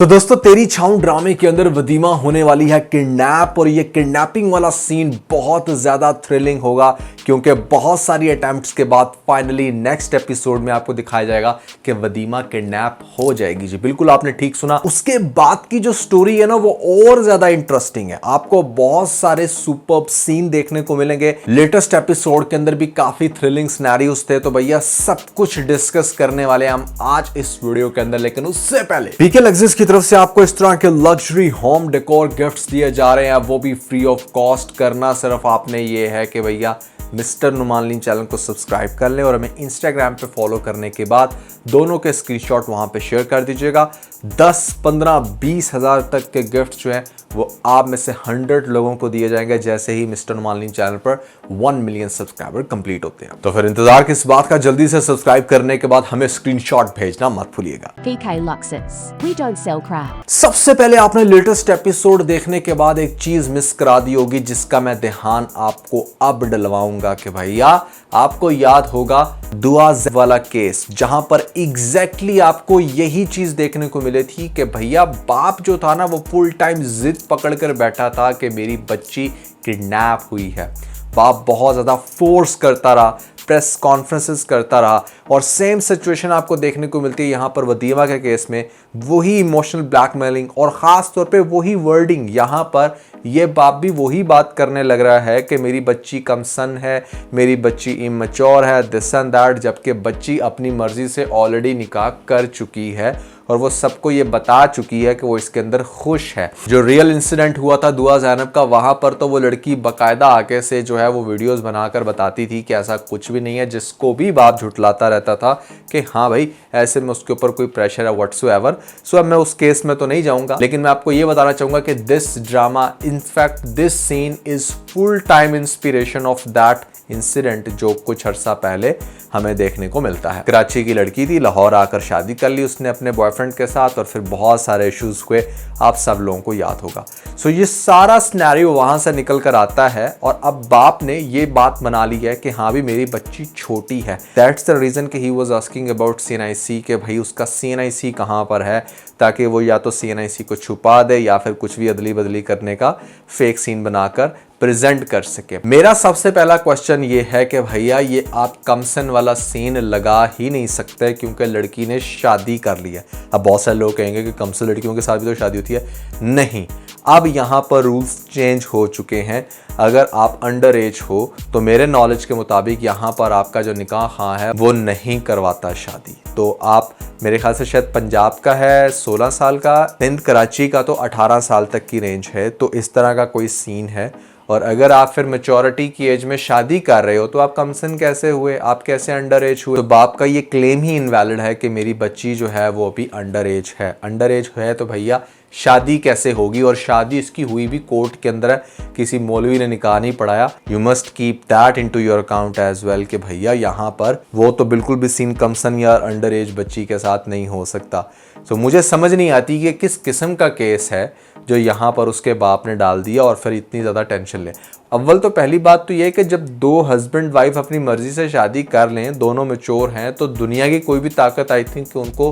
तो दोस्तों तेरी छाऊं ड्रामे के अंदर वदीमा होने वाली है किडनैप और ये किडनैपिंग वाला सीन बहुत ज्यादा थ्रिलिंग होगा क्योंकि बहुत सारी अटेम्प्ट्स के बाद फाइनली नेक्स्ट एपिसोड में आपको दिखाया जाएगा कि वदीमा किडनैप हो जाएगी। जी बिल्कुल आपने ठीक सुना। उसके बाद की जो स्टोरी है ना वो और ज्यादा इंटरेस्टिंग है। आपको बहुत सारे सुपर्ब सीन देखने को मिलेंगे। लेटेस्ट एपिसोड के अंदर भी काफी थ्रिलिंग सिनेरियोस थे। तो भैया सब कुछ डिस्कस करने वाले हम आज इस वीडियो के अंदर, लेकिन उससे पहले पीके लग्जरीज की तरफ से आपको इस तरह के लग्जरी होम डेकोर गिफ्ट्स दिए जा रहे हैं, वो भी फ्री ऑफ कॉस्ट। करना सिर्फ आपने ये है कि भैया मिस्टर नुमानलीन चैनल को सब्सक्राइब कर लें और हमें इंस्टाग्राम पे फॉलो करने के बाद दोनों के स्क्रीनशॉट वहां पे शेयर कर दीजिएगा। 10, 15, 20 हजार तक के गिफ्ट जो हैं वो आप में से 100 लोगों को दिए जाएंगे जैसे ही मिस्टर नुमानलीन चैनल पर 1 मिलियन सब्सक्राइबर कंप्लीट होते हैं। तो फिर इंतजार किस बात का, जल्दी से सब्सक्राइब करने के बाद हमें स्क्रीनशॉट भेजना मत भूलिएगा। PK Luxus. We don't sell crap. सबसे पहले आपने लेटेस्ट एपिसोड देखने के बाद एक चीज मिस करा दी होगी जिसका मैं ध्यान आपको अब डलवाऊंगा कि भैया आपको याद होगा दुआ वाला केस, जहां पर एग्जैक्टली आपको यही चीज देखने को मिली थी कि भैया बाप जो था ना वो फुल टाइम जिद पकड़कर बैठा था कि मेरी बच्ची किडनैप हुई है। बाप बहुत ज्यादा फोर्स करता रहा, प्रेस कॉन्फ्रेंसेस करता रहा और सेम सिचुएशन आपको देखने को मिलती है यहाँ पर वदीमा के केस में। वही इमोशनल ब्लैकमेलिंग और ख़ास तौर पे वही वर्डिंग, यहाँ पर ये बाप भी वही बात करने लग रहा है कि मेरी बच्ची कमसन है, मेरी बच्ची इमैच्योर है, दिस एंड दैट, जबकि बच्ची अपनी मर्जी से ऑलरेडी निकाह कर चुकी है और वो सबको ये बता चुकी है कि वो इसके अंदर खुश है। जो रियल इंसिडेंट हुआ था दुआ ज़ैनब का, वहां पर तो वो लड़की बाकायदा आके से जो है वो वीडियोस बनाकर बताती थी कि ऐसा कुछ भी नहीं है, जिसको भी बाप झुटलाता रहता था कि हाँ भाई ऐसे में उसके ऊपर कोई प्रेशर है व्हाटसोएवर। सो अब मैं उस केस में तो नहीं जाऊंगा, लेकिन मैं आपको ये बताना चाहूंगा कि this drama, in fact this scene is full time inspiration of that incident जो कुछ अर्सा पहले हमें देखने को मिलता है। कराची की लड़की थी, लाहौर आकर शादी कर ली उसने अपने बॉयफ्रेंड के साथ और फिर बहुत सारे इश्यूज हुए, आप सब लोगों को याद होगा। सो ये सारा सिनेरियो वहां से निकल कर आता है और अब बाप ने ये बात बना ली है कि हाँ भी मेरी बच्ची छोटी है। दैट्स द रीजन कि he was asking about CNIC कि भाई उसका CNIC कहाँ पर है, ताकि वो या तो CNIC को छुपा दे या फिर कुछ भी अदली बदली करने का फेक सीन बनाकर प्रेजेंट कर सके। मेरा सबसे पहला क्वेश्चन ये है कि भैया ये आप कमसन वाला सीन लगा ही नहीं सकते क्योंकि लड़की ने शादी कर ली है। अब बहुत सारे लोग कहेंगे कि कमसन लड़कियों के साथ भी तो शादी होती है। नहीं, अब यहाँ पर रूल्स चेंज हो चुके हैं। अगर आप अंडर एज हो तो मेरे नॉलेज के मुताबिक यहाँ पर आपका जो निकाह खां है वो नहीं करवाता शादी। तो आप, मेरे ख्याल से शायद पंजाब का है 16 साल का, हिंद कराची का तो 18 साल तक की रेंज है। तो इस तरह का कोई सीन है। और अगर आप फिर मेच्योरिटी की एज में शादी कर रहे हो तो आप कमसन कैसे हुए, आप कैसे अंडर एज हुए? तो बाप का ये क्लेम ही इनवैलिड है कि मेरी बच्ची जो है वो अभी अंडर एज है। अंडर एज है तो भैया शादी कैसे होगी? और शादी इसकी हुई भी कोर्ट के अंदर है, किसी मौलवी ने निकाह नहीं पढ़ाया। You must keep that into your account as well कि भैया यहाँ पर वो तो बिल्कुल भी सीन कमसन या अंडर एज बच्ची के साथ नहीं हो सकता। तो मुझे समझ नहीं आती कि किस किस्म का केस है जो यहाँ पर उसके बाप ने डाल दिया और फिर इतनी ज़्यादा टेंशन ले। अव्वल तो पहली बात तो ये है कि जब दो हस्बैंड वाइफ अपनी मर्जी से शादी कर लें, दोनों मैच्योर हैं, तो दुनिया की कोई भी ताकत आई थिंक कि उनको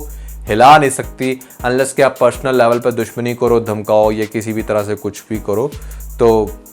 हिला नहीं सकती, अनलेस कि आप पर्सनल लेवल पर दुश्मनी करो, धमकाओ या किसी भी तरह से कुछ भी करो। तो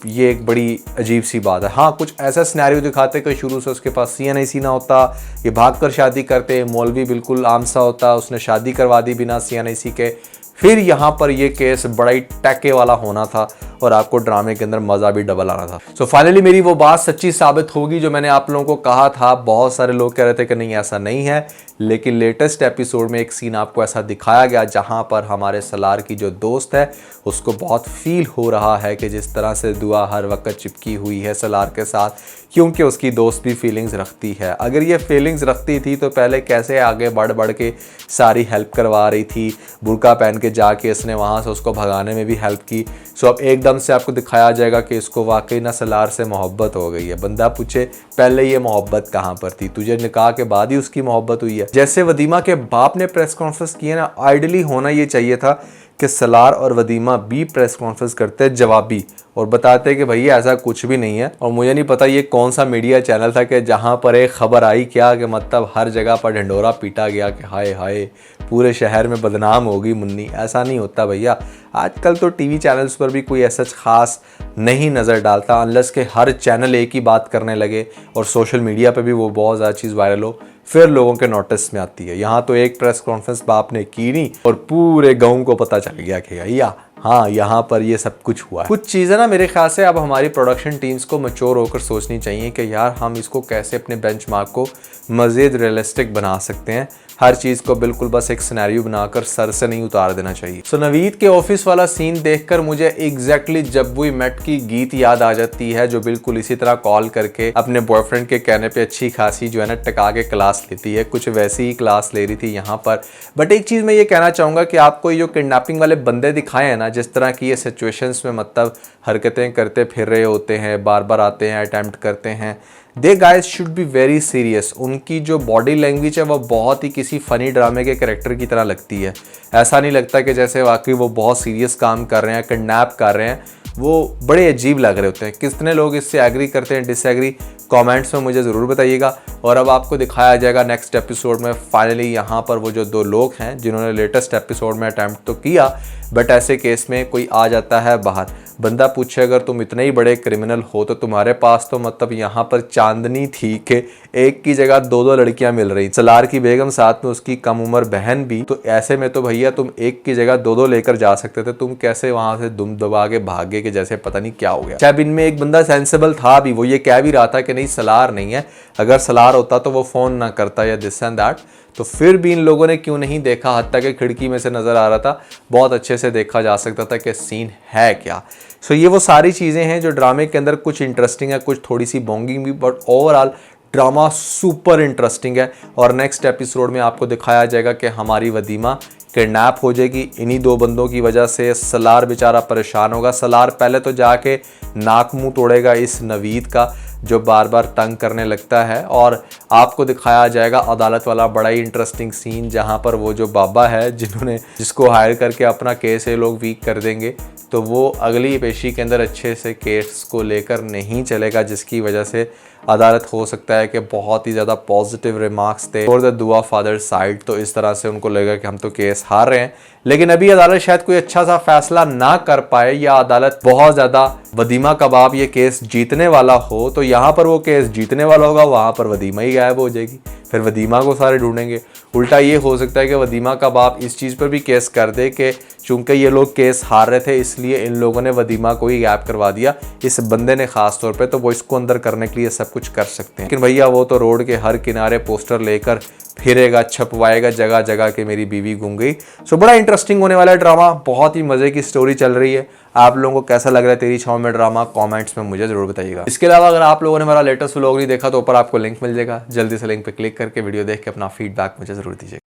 ये एक बड़ी अजीब सी बात है। हाँ, कुछ ऐसा सिनेरियो दिखाते कि शुरू से उसके पास CNIC ना होता, ये भागकर शादी करते, मौलवी बिल्कुल आम सा होता, उसने शादी करवा दी बिना CNIC के, फिर यहाँ पर ये केस बड़ा ही टैके वाला होना था और आपको ड्रामे के अंदर मज़ा भी डबल आना था। सो फाइनली मेरी वो बात सच्ची साबित होगी जो मैंने आप लोगों को कहा था। बहुत सारे लोग कह रहे थे कि नहीं ऐसा नहीं है, लेकिन लेटेस्ट एपिसोड में एक सीन आपको ऐसा दिखाया गया जहां पर हमारे सलार की जो दोस्त है उसको बहुत फील हो रहा है कि जिस तरह से दुआ हर वक्त चिपकी हुई है सलार के साथ, क्योंकि उसकी दोस्त भी फीलिंग्स रखती है। अगर ये फीलिंग्स रखती थी तो पहले कैसे आगे बढ़ बढ़ के सारी हेल्प करवा रही थी, बुर्का पहन के जाके इसने वहाँ से उसको भगाने में भी हेल्प की। सो अब एकदम से आपको दिखाया जाएगा कि इसको वाकई ना सलार से मोहब्बत हो गई है। बंदा पूछे पहले ये मोहब्बत कहाँ पर थी, तुझे निकाह के बाद ही उसकी मोहब्बत हुई है? जैसे वदीमा के बाप ने प्रेस कॉन्फ्रेंस की है ना, आइडियली होना ये चाहिए था कि सलार और वदीमा भी प्रेस कॉन्फ्रेंस करते हैं जवाबी और बताते हैं कि भैया ऐसा कुछ भी नहीं है। और मुझे नहीं पता ये कौन सा मीडिया चैनल था कि जहाँ पर एक खबर आई क्या कि मतलब हर जगह पर ढिंढोरा पीटा गया कि हाय हाय पूरे शहर में बदनाम होगी मुन्नी। ऐसा नहीं होता भैया। आजकल तो टीवी चैनल्स पर भी कोई ऐसा खास नहीं नज़र डालता अनलेस के हर चैनल एक ही बात करने लगे और सोशल मीडिया पे भी वो बहुत ज़्यादा चीज़ वायरल हो, फिर लोगों के नोटिस में आती है। यहाँ तो एक प्रेस कॉन्फ्रेंस बाप ने की नहीं और पूरे गाँव को पता चल गया कि भैया हाँ यहाँ पर ये सब कुछ हुआ है। कुछ चीज़ें ना मेरे ख्याल से अब हमारी प्रोडक्शन टीम्स को मैच्योर होकर सोचनी चाहिए कि यार हम इसको कैसे अपने बेंचमार्क को मज़ीद रियलिस्टिक बना सकते हैं। हर चीज़ को बिल्कुल बस एक सिनेरियो बनाकर सर से नहीं उतार देना चाहिए। सो नवीद के ऑफिस वाला सीन देखकर मुझे एग्जैक्टली जब वी मेट की गीत याद आ जाती है, जो बिल्कुल इसी तरह कॉल करके अपने बॉयफ्रेंड के कहने पे अच्छी खासी जो है ना टका के क्लास लेती है। कुछ वैसी ही क्लास ले रही थी यहाँ पर। बट एक चीज़ मैं ये कहना चाहूँगा कि आपको ये जो किडनैपिंग वाले बंदे दिखाए हैं ना, जिस तरह की ये सिचुएशंस में मतलब हरकतें करते फिर रहे होते हैं, बार बार आते हैं, अटैम्प्ट करते हैं, they guys should be very serious. उनकी जो बॉडी लैंग्वेज है वो बहुत ही किसी फ़नी ड्रामे के कैरेक्टर की तरह लगती है। ऐसा नहीं लगता कि जैसे वाकई वो बहुत सीरियस काम कर रहे हैं, किडनैप कर रहे हैं। वो बड़े अजीब लग रहे होते हैं। कितने लोग इससे एग्री करते हैं, डिसएग्री, कमेंट्स में मुझे ज़रूर बताइएगा। और अब आपको दिखाया जाएगा नेक्स्ट एपिसोड में फाइनली यहाँ पर वो जो 2 लोग हैं जिन्होंने लेटेस्ट एपिसोड में अटैम्प्ट तो किया, बट ऐसे केस में कोई आ जाता है बाहर। बंदा पूछे अगर तुम इतने ही बड़े क्रिमिनल हो तो तुम्हारे पास तो मतलब यहाँ पर चांदनी थी कि एक की जगह 2 लड़कियां मिल रही, सलार की बेगम साथ में उसकी कम उम्र बहन भी। तो ऐसे में तो भैया तुम एक की जगह 2 लेकर जा सकते थे। तुम कैसे वहां से दुम दबा के भागे कि जैसे पता नहीं क्या हो गया। शायद इनमें एक बंदा सेंसिबल था भी, वो ये कह भी रहा था कि नहीं सलार नहीं है, अगर सलार होता तो वो फ़ोन ना करता या दिस एंड दैट। तो फिर भी इन लोगों ने क्यों नहीं देखा, हत्ता के खिड़की में से नज़र आ रहा था, बहुत अच्छे से देखा जा सकता था कि सीन है क्या। सो ये वो सारी चीज़ें हैं जो ड्रामे के अंदर कुछ इंटरेस्टिंग है, कुछ थोड़ी सी बोंगिंग भी, but overall drama super interesting है। और नेक्स्ट एपिसोड में आपको दिखाया जाएगा कि हमारी वदीमा किडनैप हो जाएगी इन्हीं 2 बंदों की वजह से। सलार बेचारा परेशान होगा। सलार पहले तो जाके नाक मुंह तोड़ेगा इस नवीद का जो बार बार तंग करने लगता है। और आपको दिखाया जाएगा अदालत वाला बड़ा ही इंटरेस्टिंग सीन, जहां पर वो जो बाबा है जिसको हायर करके अपना केस ये लोग वीक कर देंगे, तो वो अगली पेशी के अंदर अच्छे से केस को लेकर नहीं चलेगा, जिसकी वजह से अदालत हो सकता है कि बहुत ही ज़्यादा पॉजिटिव रिमार्क्स थे फॉर द दुआ फादर साइड। तो इस तरह से उनको लगेगा कि हम तो केस हार रहे हैं। लेकिन अभी अदालत शायद कोई अच्छा सा फैसला ना कर पाए, या अदालत बहुत ज़्यादा वदीमा कबाब ये केस जीतने वाला हो, तो यहाँ पर वो केस जीतने वाला होगा, वहाँ पर वदीमा ही गायब हो जाएगी। फिर वदीमा को सारे ढूंढेंगे। उल्टा ये हो सकता है कि वदीमा का बाप इस चीज़ पर भी केस कर दे कि चूंकि ये लोग केस हार रहे थे इसलिए इन लोगों ने वदीमा को ही गैप करवा दिया, इस बंदे ने खास तौर पे, तो वो इसको अंदर करने के लिए सब कुछ कर सकते हैं। लेकिन भैया वो तो रोड के हर किनारे पोस्टर लेकर फिरेगा, छपवाएगा जगह जगह कि मेरी बीवी गुम गई। सो बड़ा इंटरेस्टिंग होने वाला है ड्रामा, बहुत ही मज़े की स्टोरी चल रही है। आप लोगों को कैसा लग रहा है तेरी छाँव में ड्रामा, कमेंट्स में मुझे जरूर बताइएगा। इसके अलावा अगर आप लोगों ने मेरा लेटेस्ट व्लॉग नहीं देखा तो ऊपर आपको लिंक मिल जाएगा, जल्दी से लिंक पे क्लिक करके वीडियो देख के अपना फीडबैक मुझे जरूर दीजिएगा।